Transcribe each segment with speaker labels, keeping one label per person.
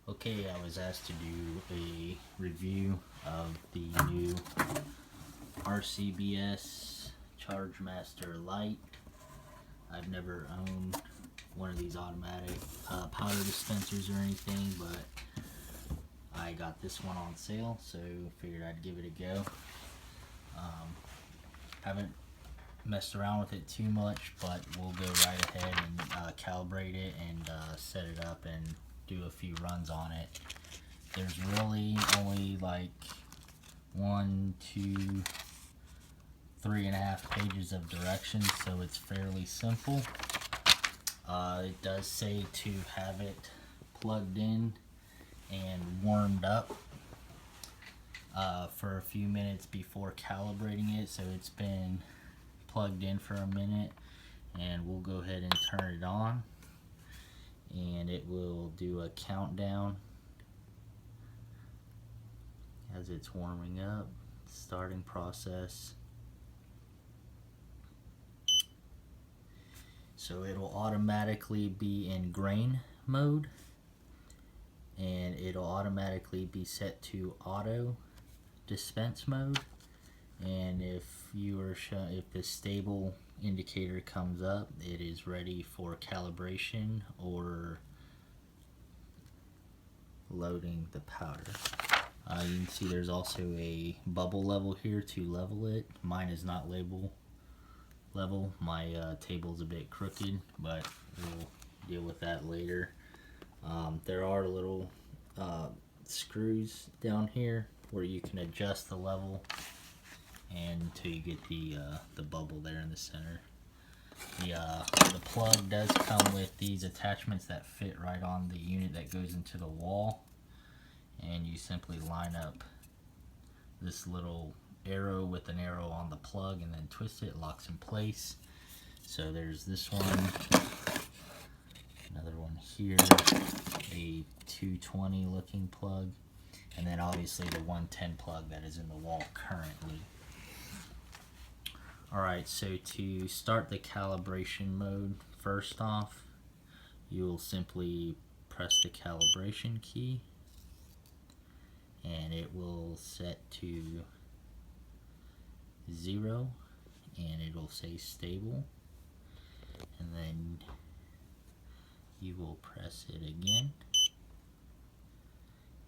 Speaker 1: Okay, I was asked to do a review of the new RCBS ChargeMaster Lite. I've never owned one of these automatic powder dispensers or anything, but I got this one on sale, so figured I'd give it a go. Haven't messed around with it too much, but we'll go right ahead and calibrate it and set it up and do a few runs on it. There's really only like 1, 2, 3.5 pages of directions, so it's fairly simple. It does say to have it plugged in and warmed up for a few minutes before calibrating it, so it's been plugged in for a minute, and we'll go ahead and turn it on, and it will do a countdown as it's warming up. Starting process. So it'll automatically be in grain mode, and it'll automatically be set to auto dispense mode. And if the stable indicator comes up, it is ready for calibration or loading the powder. You can see there's also a bubble level here to level it. Mine is not level. My table's a bit crooked, but we'll deal with that later. There are little screws down here where you can adjust the level and until you get the bubble there in the center. The plug does come with these attachments that fit right on the unit that goes into the wall, and you simply line up this little arrow with an arrow on the plug and then twist it, locks in place. So there's this one, another one here, a 220 looking plug, and then obviously the 110 plug that is in the wall currently. Alright, so to start the calibration mode, first off, you'll simply press the calibration key, and it will set to 0, and it'll say stable, and then you will press it again,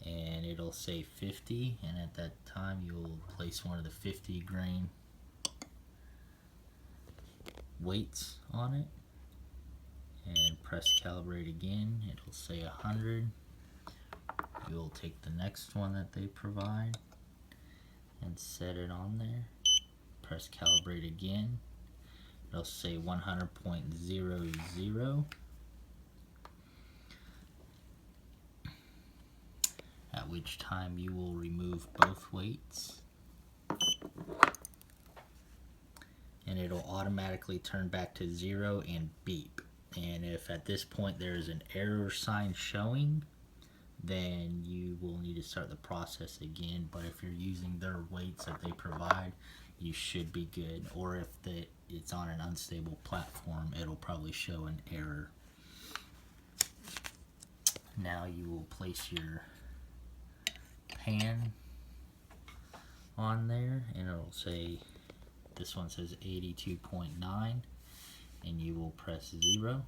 Speaker 1: and it'll say 50, and at that time you'll place one of the 50 grain weights on it and press calibrate again. It'll say 100. You'll take the next one that they provide and set it on there, press calibrate again. It'll say 100.00, at which time you will remove both weights, and it'll automatically turn back to 0 and beep. And if at this point there's an error sign showing, then you will need to start the process again. But if you're using their weights that they provide, you should be good. Or if it's on an unstable platform, it'll probably show an error. Now you will place your pan on there, and it'll say, this one says 82.9, and you will press 0,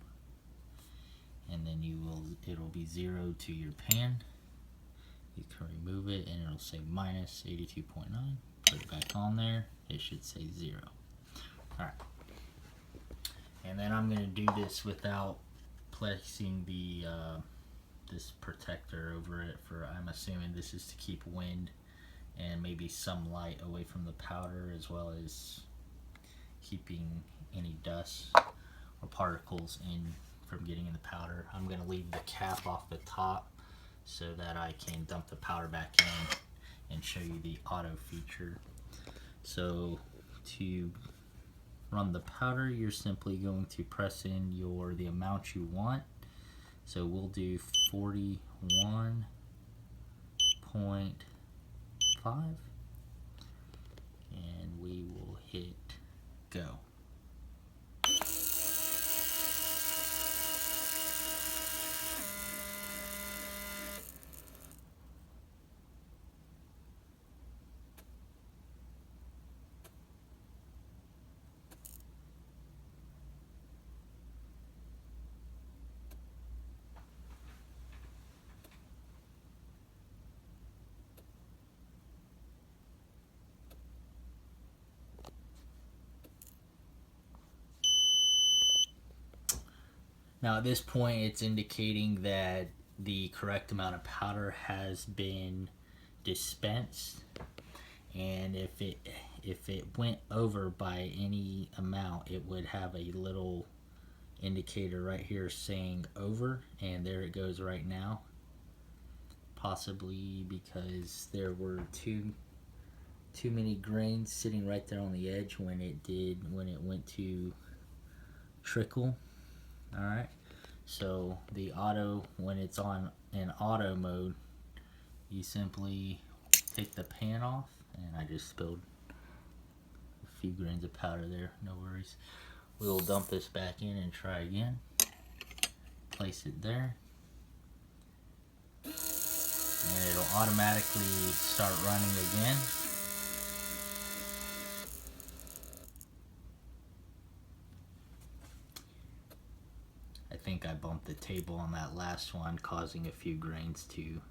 Speaker 1: and then it'll be 0 to your pan. You can remove it, and it'll say minus 82.9. Put it back on there, it should say 0. Alright, and then I'm going to do this without placing the this protector over it. I'm assuming this is to keep wind and maybe some light away from the powder, as well as keeping any dust or particles from getting in the powder. I'm going to leave the cap off the top so that I can dump the powder back in and show you the auto feature. So to run the powder, you're simply going to press in the amount you want. So we'll do 41.5, and we will hit go. Now at this point it's indicating that the correct amount of powder has been dispensed, and if it went over by any amount, it would have a little indicator right here saying over, and there it goes right now, possibly because there were too many grains sitting right there on the edge when it went to trickle. All right, so the auto, when it's on in auto mode, you simply take the pan off, and I just spilled a few grains of powder there, no worries. We'll dump this back in and try again. Place it there, and it'll automatically start running again. I think I bumped the table on that last one, causing a few grains to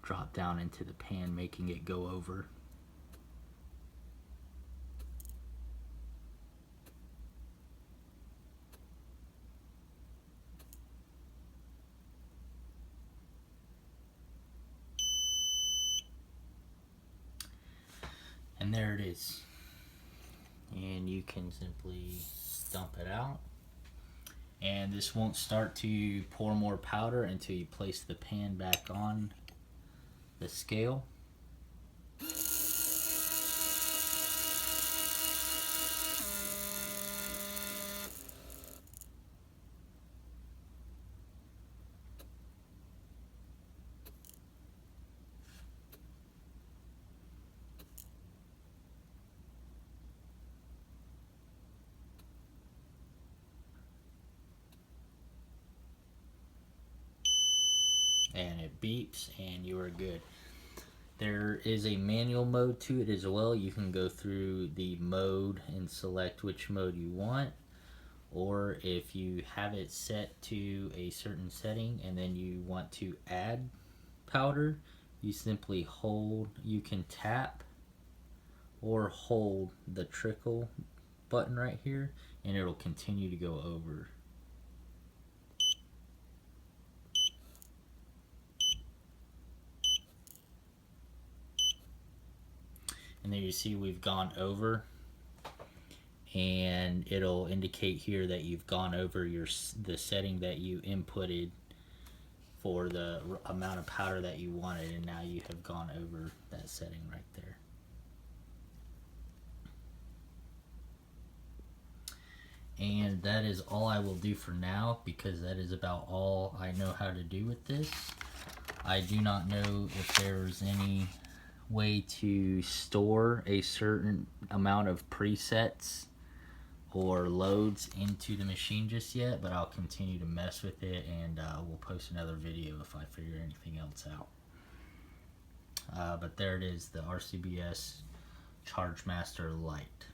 Speaker 1: drop down into the pan, making it go over. And there it is. And you can simply dump it out. And this won't start to pour more powder until you place the pan back on the scale. And it beeps, and you are good. There is a manual mode to it as well. You can go through the mode and select which mode you want, or if you have it set to a certain setting and then you want to add powder, you simply hold, you can tap or hold the trickle button right here, and it'll continue to go over. And there you see we've gone over, and it'll indicate here that you've gone over the setting that you inputted for the amount of powder that you wanted, and now you have gone over that setting right there. And that is all I will do for now, because that is about all I know how to do with this. I do not know if there's any way to store a certain amount of presets or loads into the machine just yet, but I'll continue to mess with it, and we'll post another video if I figure anything else out. But there it is, the RCBS ChargeMaster Lite.